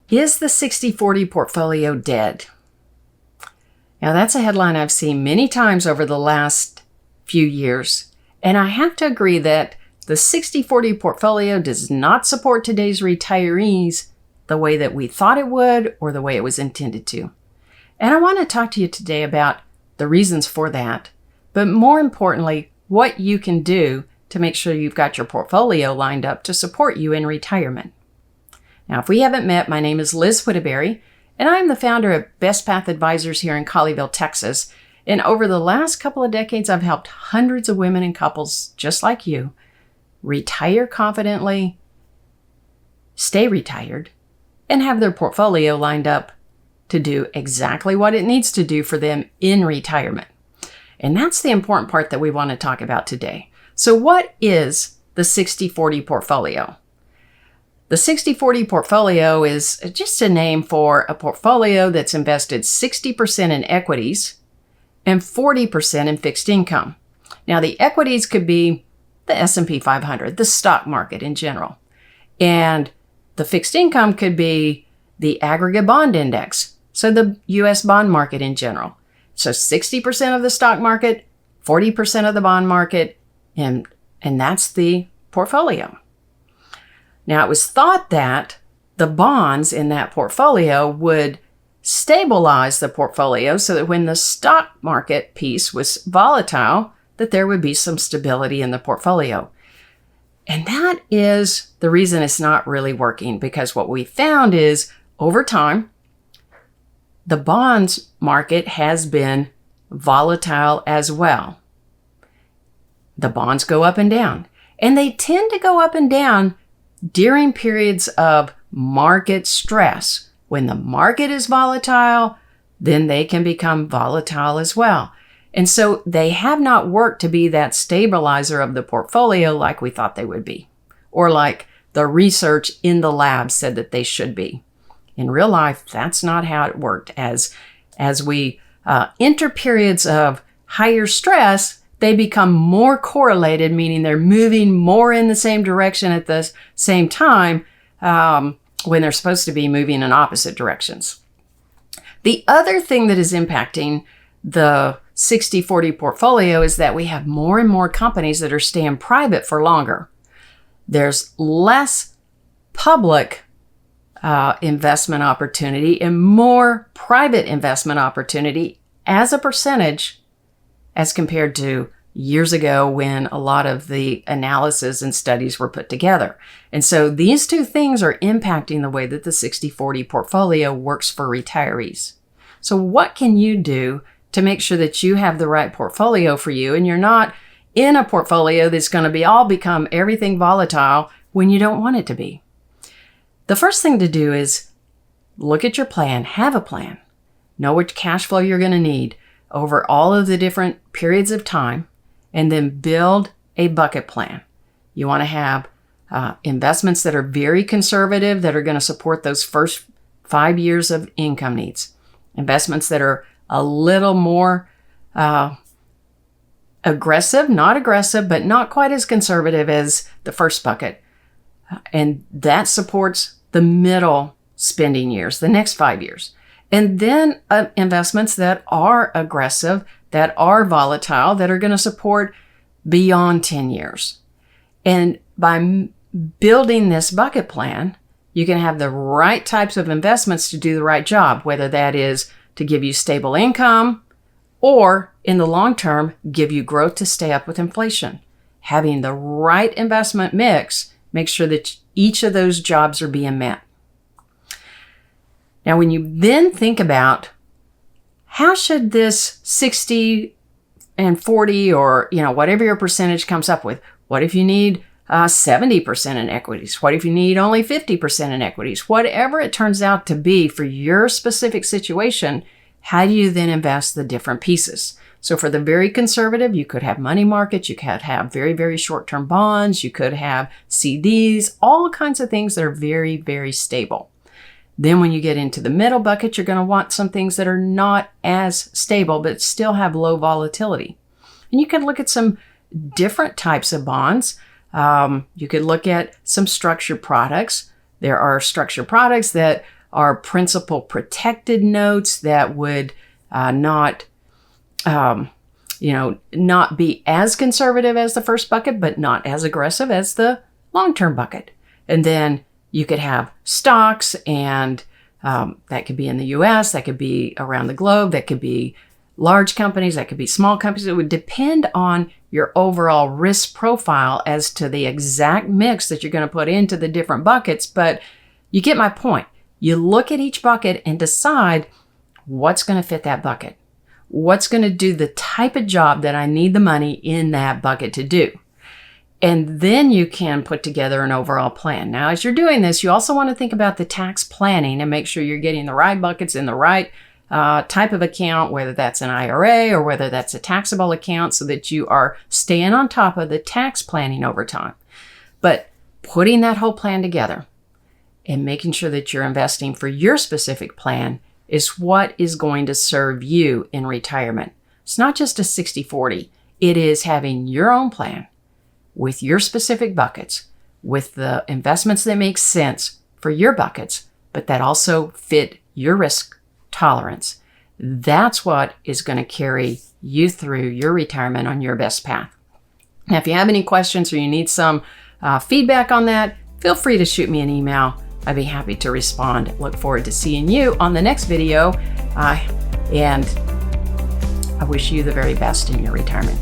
Is the 60/40 portfolio dead? Now, that's a headline I've seen many times over the last few years. And I have to agree that the 60/40 portfolio does not support today's retirees the way that we thought it would or the way it was intended to. And I want to talk to you today about the reasons for that, but more importantly, what you can do to make sure you've got your portfolio lined up to support you in retirement. Now, if we haven't met, my name is Liz Whittaberry, and I'm the founder of Best Path Advisors here in Colleyville, Texas. And over the last couple of decades, I've helped hundreds of women and couples just like you retire confidently, stay retired, and have their portfolio lined up to do exactly what it needs to do for them in retirement. And that's the important part that we want to talk about today. So what is the 60/40 portfolio? The 60/40 portfolio is just a name for a portfolio that's invested 60% in equities and 40% in fixed income. Now, the equities could be the S&P 500, the stock market in general. And the fixed income could be the aggregate bond index, so the U.S. bond market in general. So 60% of the stock market, 40% of the bond market, and that's the portfolio. Now, it was thought that the bonds in that portfolio would stabilize the portfolio so that when the stock market piece was volatile, that there would be some stability in the portfolio. And that is the reason it's not really working, because what we found is over time, the bonds market has been volatile as well. The bonds go up and down, and they tend to go up and down during periods of market stress. When the market is volatile, then they can become volatile as well. And so they have not worked to be that stabilizer of the portfolio like we thought they would be, or like the research in the lab said that they should be. In real life, that's not how it worked. As we enter periods of higher stress, they become more correlated, meaning they're moving more in the same direction at the same time when they're supposed to be moving in opposite directions. The other thing that is impacting the 60/40 portfolio is that we have more and more companies that are staying private for longer. There's less public investment opportunity and more private investment opportunity as a percentage as compared to years ago when a lot of the analysis and studies were put together. And so these two things are impacting the way that the 60/40 portfolio works for retirees. So what can you do to make sure that you have the right portfolio for you and you're not in a portfolio that's going to become everything volatile when you don't want it to be? The first thing to do is look at your plan, have a plan, know which cash flow you're going to need over all of the different periods of time, and then build a bucket plan. You want to have investments that are very conservative, that are going to support those first 5 years of income needs. Investments that are a little more aggressive, not aggressive, but not quite as conservative as the first bucket. And that supports the middle spending years, the next 5 years. And then investments that are aggressive, that are volatile, that are going to support beyond 10 years. And by building this bucket plan, you can have the right types of investments to do the right job, whether that is to give you stable income or in the long term, give you growth to stay up with inflation. Having the right investment mix makes sure that each of those jobs are being met. Now, when you then think about how should this 60 and 40 or, whatever your percentage comes up with, what if you need 70% in equities? What if you need only 50% in equities? Whatever it turns out to be for your specific situation, how do you then invest the different pieces? So for the very conservative, you could have money markets, you could have very, very short-term bonds, you could have CDs, all kinds of things that are very, very stable. Then when you get into the middle bucket, you're going to want some things that are not as stable, but still have low volatility. And you can look at some different types of bonds. You could look at some structured products. There are structured products that are principal protected notes that would not be as conservative as the first bucket, but not as aggressive as the long-term bucket. And then you could have stocks, and that could be in the US, that could be around the globe, that could be large companies, that could be small companies. It would depend on your overall risk profile as to the exact mix that you're going to put into the different buckets. But you get my point. You look at each bucket and decide what's going to fit that bucket. What's going to do the type of job that I need the money in that bucket to do. And then you can put together an overall plan. Now, as you're doing this, you also want to think about the tax planning and make sure you're getting the right buckets in the right type of account, whether that's an IRA or whether that's a taxable account, so that you are staying on top of the tax planning over time. But putting that whole plan together and making sure that you're investing for your specific plan is what is going to serve you in retirement. It's not just a 60-40. It is having your own plan with your specific buckets, with the investments that make sense for your buckets, but that also fit your risk tolerance. That's what is going to carry you through your retirement on your best path. Now, if you have any questions or you need some feedback on that, feel free to shoot me an email. I'd be happy to respond. Look forward to seeing you on the next video. And I wish you the very best in your retirement.